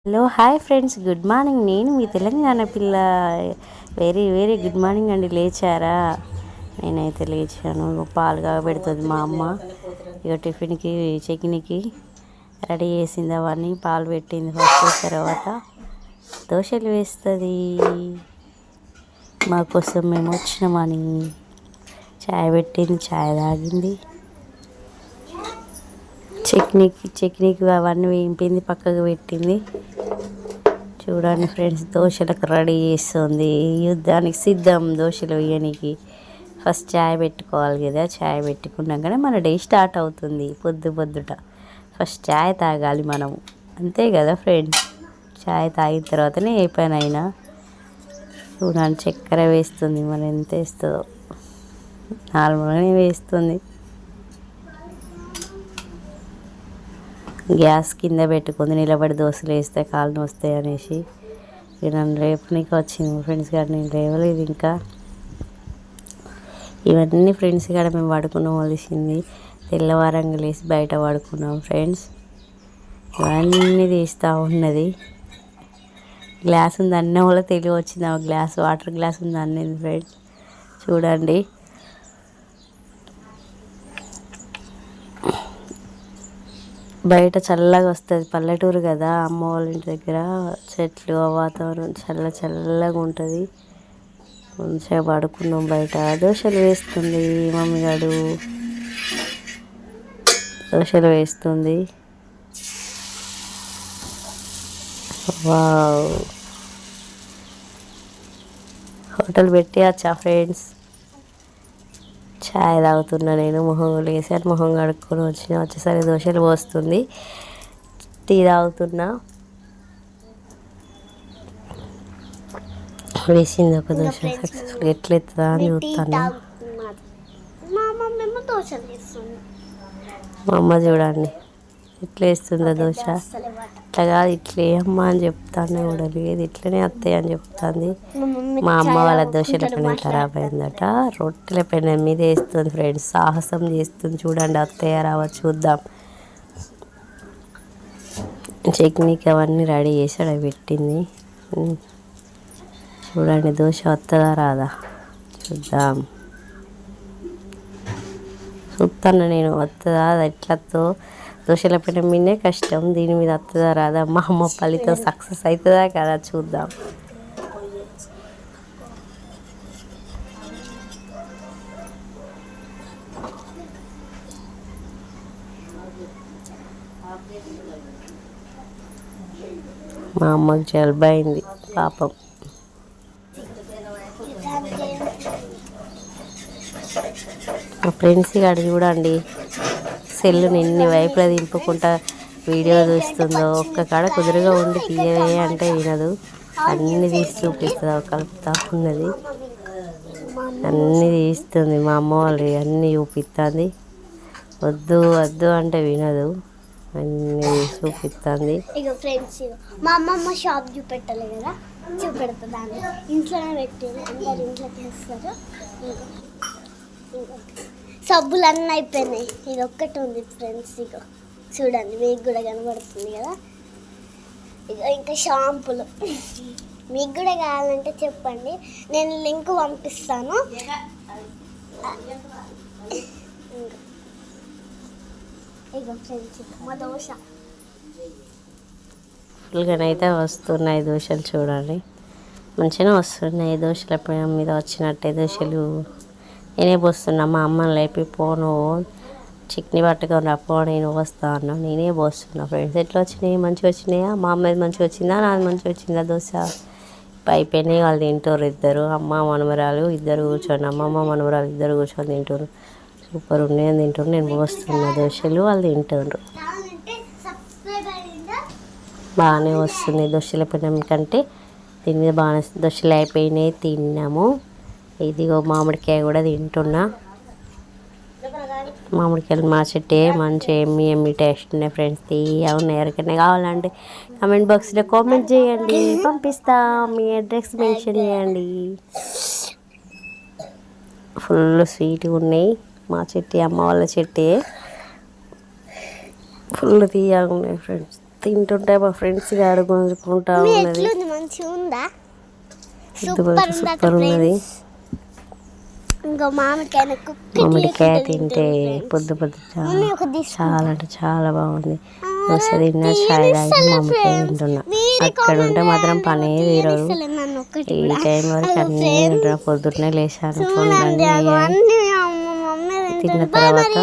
Hello hi friends, good morning. నేను మీ తెలంగాణ పిల్ల. Very very good morning అండి. లేచారా? నేనైతే లేచాను. పాలు కాబెడుతుంది మా అమ్మ. ఇక టిఫిన్కి చట్నీకి రెడీ చేసింది. అవన్నీ పాలు పెట్టింది ఫస్ట్. తర్వాత దోశలు వేస్తుంది. మా కోసం మేము వచ్చినామని చాయ్ పెట్టింది, చాయ్ తాగింది. చట్నీకి అవన్నీ వేయింపింది, పక్కకు పెట్టింది. చూడండి ఫ్రెండ్స్, దోశలకు రెడీ చేస్తుంది. యుద్ధానికి సిద్ధం దోశలు వేయడానికి. ఫస్ట్ చాయ్ పెట్టుకోవాలి కదా. చాయ్ పెట్టుకున్నాకనే మన డే స్టార్ట్ అవుతుంది. పొద్దుట ఫస్ట్ చాయ్ తాగాలి మనము, అంతే కదా ఫ్రెండ్స్. చాయ్ తాగిన తర్వాతనే ఏ పని అయినా. చూడండి, చక్కెర వేస్తుంది. మరి ఎంత వేస్తుందో నార్మల్గానే వేస్తుంది. గ్యాస్ కింద పెట్టుకుంది. నిలబడి దోశలు వేస్తే కాళ్ళు వస్తాయి అనేసి ఇక నన్ను రేపనికి వచ్చింది ఫ్రెండ్స్ గారు. నేను లేవలేదు ఇంకా. ఇవన్నీ ఫ్రెండ్స్ కాడ మేము పడుకునవలసింది. తెల్లవారంగా లేసి బయట పడుకున్నాం ఫ్రెండ్స్. ఇవన్నీ తీస్తూ ఉన్నది. గ్లాస్ ఉంది అన్న వల్ల తెలివి వచ్చింది. ఆ గ్లాస్, వాటర్ గ్లాస్ ఉంది అన్నది ఫ్రెండ్స్. చూడండి, బయట చల్లగా వస్తుంది. పల్లెటూరు కదా, అమ్మ వాళ్ళ ఇంటి దగ్గర చెట్లు, వాతావరణం చల్లగా ఉంటుంది. మంచిగా పడుకున్నాం బయట. దోశలు వేస్తుంది మమ్మీ గారు, దోశలు వేస్తుంది. వావ్, హోటల్ పెట్టేయచ్చా ఫ్రెండ్స్? చాయ్ తాగుతున్నా నేను. మొహం లేసారి మొహం కడుక్కొని వచ్చేసరికి దోశలు పోస్తుంది. టీ తాగుతున్నా. వేసింది ఒక దోశ సక్సెస్ఫుల్. ఎట్లా ఎత్తుందా అని చూస్తాను. మా అమ్మ చూడండి ఎట్లా వేస్తుందో దోశ. ఇట్లా కాదు, ఇట్లా అమ్మ అని చెప్తాను కూడా లేదు, ఇట్లనే వస్తాయి అని చెప్తుంది. మా అమ్మ వాళ్ళ దోశల పెనం ఖరాబ్ అయిందట. రొట్టెల పెనం మీద వేస్తుంది ఫ్రెండ్స్. సాహసం చేస్తుంది. చూడండి వస్తాయా రావా చూద్దాం. చట్నీకి అవన్నీ రెడీ చేసి అక్కడ పెట్టింది. చూడండి దోశ వస్తుందా రాదా చూద్దాం. చూస్తాను నేను, వస్తుందా ఎట్లతో. దోశల పెనం మీదే కష్టం, దీని మీద వస్తుందా రాదా. మా అమ్మ ఫలితం సక్సెస్ అవుతుందా కదా చూద్దాం. మా అమ్మకి జలుబు అయింది పాపం. మా ఫ్రెండ్స్ కాడ చూడండి, సెల్లుని ఎన్ని వైపులా దింపుకుంటా వీడియో చూస్తుందో. ఒక్క కాడ కుదురుగా ఉండి తీయవే అంటే వినదు. అన్నీ తీసి చూపిస్తుంది. కలుపుతా ఉన్నది, అన్నీ తీస్తుంది. మా అమ్మ వాళ్ళు అన్నీ చూపిస్తుంది. వద్దు వద్దు అంటే వినదు, అన్నీ చూపిస్తుంది. ఇక ఫ్రెండ్స్, మా అమ్మమ్మ షాప్ చూపెట్టాలి కదా, చూపెడుతుంది. ఇంట్లోనే పెట్టింది, అందరు ఇంట్లో చేస్తారు. సబ్బులు అన్నీ అయిపోయినాయి, ఇది ఒక్కటి ఉంది ఫ్రెండ్స్. ఇక చూడండి, మీకు కూడా కనబడుతుంది కదా. ఇక ఇంకా షాంపులు మీకు కూడా కావాలంటే చెప్పండి, నేను లింక్ పంపిస్తాను. ఇక ఫ్రెండ్స్, మా దోశ ఫుల్గానైతే వస్తున్నాయి దోశలు. చూడండి మంచిగా వస్తున్నాయి. దోశల పెనం మీద వచ్చినట్టే దోశలు నేనే పోస్తున్నా. మా అమ్మని లేపి పోను, చట్నీ పట్టుకొని రప్పో, నేను వస్తా అన్నా. నేనే పోస్తున్నా ఫ్రెండ్స్. ఎట్లా వచ్చినాయి? మంచిగా వచ్చినాయా? మా అమ్మాయి మంచిగా వచ్చిందా, నాది మంచిగా వచ్చిందా దోశ? అయిపోయినాయి. వాళ్ళు తింటారు ఇద్దరు, అమ్మ మనమరాలు ఇద్దరు కూర్చొని, అమ్మమ్మ మనమరాలు ఇద్దరు కూర్చొని తింటారు. సూపర్ ఉన్నాయి అని తింటారు. నేను పోస్తున్నా దోశలు, వాళ్ళు తింటారు. బాగానే వస్తుంది దోశల పెనం కంటే దీని మీద బాగానే. దోశలు అయిపోయినాయి, తిన్నాము. ఇదిగో మామిడికాయ కూడా తింటున్నా. మామిడికాయలు మా చెట్టే మంచి ఎమ్మి టేస్ట్ ఉన్నాయి ఫ్రెండ్స్. తీయగా ఎవరికైనా కావాలంటే కామెంట్ బాక్స్లో కామెంట్ చేయండి, పంపిస్తా. మీ అడ్రస్ మెన్షన్ చేయండి. ఫుల్ స్వీట్గా ఉన్నాయి. మా చెట్టు, అమ్మ వాళ్ళ చెట్టే, ఫుల్ తీయగా ఉన్నాయి ఫ్రెండ్స్. తింటుంటే మా ఫ్రెండ్స్ గారు గుంజుకుంటా ఉన్నది. ఎట్లుంది మంచిగా ఉందా? సూపర్ ఉన్నది. ఇంకా మామిడికాయ తింటే పొద్దు చాలా అంటే చాలా బాగుంది. దోశ తిన్నా, చాయ్ తాగి మామిడికాయ తింటున్నా. అక్కడ ఉంటే మాత్రం పనే తీరదు. ఈ టైం వరకు అన్నీ తింటున్నా. పొద్దున్నే లేచాను, తిన్న తర్వాత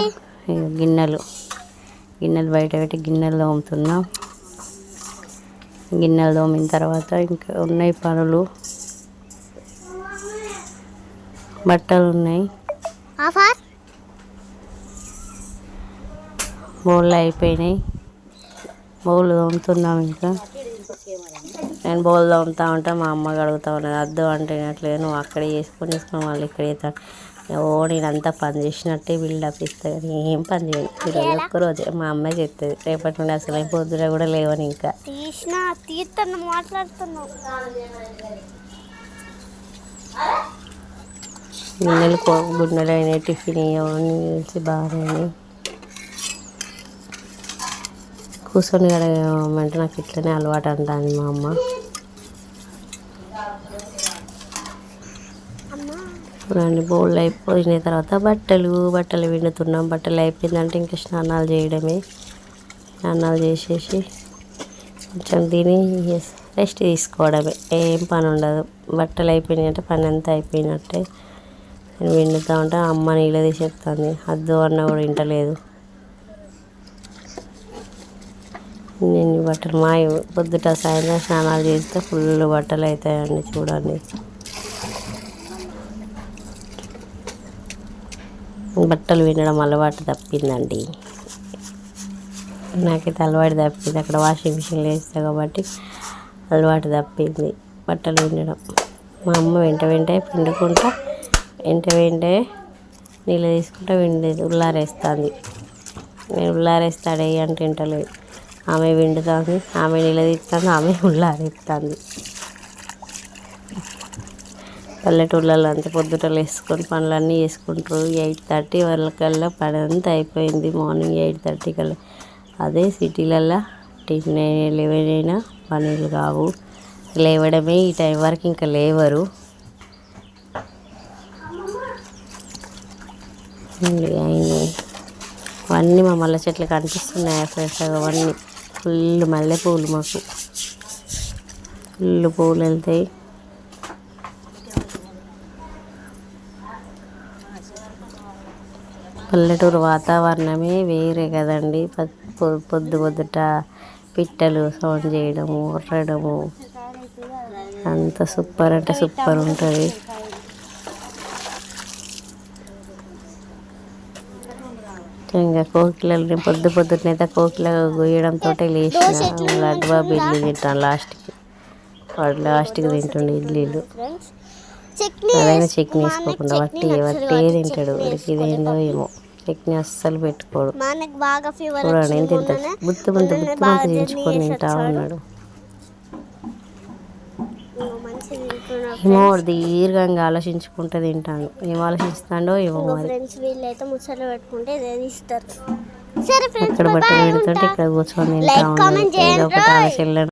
గిన్నెలు బయట పెట్టి గిన్నెలు తోముతున్నా. గిన్నెలు తోమిన తర్వాత ఇంకా ఉన్నాయి పనులు. బట్టలు ఉన్నాయి, బౌళ్ళు అయిపోయినాయి. బౌళ్ళు తోముతున్నాం. ఇంకా నేను బౌల్ తోముతా ఉంటా, మా అమ్మ కడుగుతా ఉన్నది. అద్దు అంటే అట్లేదు, నువ్వు అక్కడే చేసుకొని వాళ్ళు ఇక్కడ చేస్తాను. నేను అంతా పని చేసినట్టే బిల్డప్ ఇస్తా, కానీ ఏం పని చేయను. ఈరోజు ఒక్కరోజే మా అమ్మ చెప్తుంది. రేపటి నుండి అసలు పొద్దున కూడా లేవని. ఇంకా గున్నెలు అయినాయి, టిఫిన్ అవన్నీ తెలిసి బాగానే కూర్చొని కడగమంటే నాకు ఇట్లనే అలవాటు అంటాను మా అమ్మ. చూడండి, బౌళ్ళు అయిపోయిన తర్వాత బట్టలు పిండుతున్నాం. బట్టలు అయిపోయిందంటే ఇంకా స్నానాలు చేయడమే. స్నానాలు చేసేసి కొంచెం తిని రెస్ట్ తీసుకోవడమే. ఏం పని ఉండదు. బట్టలు అయిపోయినాయి అంటే పని అంతా అయిపోయినట్టే. నేను పిండుతూ ఉంటే అమ్మ నీళ్ళు తీసేస్తుంది. అద్దు అన్న కూడా వింటలేదు. నేను బట్టలు పొద్దుట సాయంత్రం స్నానాలు చేస్తే ఫుల్ బట్టలు అవుతాయండి. చూడండి, బట్టలు వినడం అలవాటు తప్పిందండి. నాకైతే అలవాటు తప్పింది. అక్కడ వాషింగ్ మిషన్లో వేస్తా కాబట్టి అలవాటు తప్పింది బట్టలు వినడం. మా అమ్మ వెంట పిండుకుంటా, వెంట నీళ్ళు తీసుకుంటా ఉల్లారేస్తుంది. నేను ఉల్లారేస్తాడే అంటే వింటలేదు. ఆమె విండుతుంది, ఆమె నీళ్ళు తీస్తుంది, ఆమె ఉల్లారేస్తుంది. పల్లెటూళ్ళలో అంతా పొద్దుటలు వేసుకొని పనులన్నీ చేసుకుంటారు. 8:30 వాళ్ళకల్లా పని అంతా అయిపోయింది. మార్నింగ్ 8:30 కల్లా. అదే సిటీలల్లో 10, 11 అయినా పనులు కావు. లేవడమే ఈ టైం వరకు ఇంకా లేవరు. అవన్నీ మా మల్లె చెట్లు కనిపిస్తున్నాయి ఫ్రెండ్స్. అవన్నీ ఫుల్ మల్లెపూలు, మాకు ఫుల్ పూలు వెళ్తాయి. పల్లెటూరు వాతావరణమే వేరే కదండి. పొద్దుట పిట్టలు సౌండ్ చేయడము, ఒర్రడము, అంత సూపర్ అంటే సూపర్ ఉంటుంది. ఇంకా కోకిలలు పొద్దునైతే కోకిల గొయ్యడంతో లేచిన లడ్డు బాబు ఇడ్లీ తింటాను. లాస్ట్కి తింటుండే ఇడ్లీలు. అదైనా చట్నీ వేసుకోకుండా వట్టి తింటాడు. వాడికి ఇదేందో ఏమో చట్నీ అస్సలు పెట్టుకోడు. చూడండి ఎంత బుత్తు దించుకొని తింటా ఉన్నాడు. ఏమో దీర్ఘంగా ఆలోచించుకుంటూ తింటాను. ఏం ఆలోచిస్తాడో ఏమో మరి. అక్కడ బట్టలు పెడుతుంటే ఇక్కడ కూర్చొని తింటా ఉన్నాడు. ఏదో ఒకటి ఆలోచనలు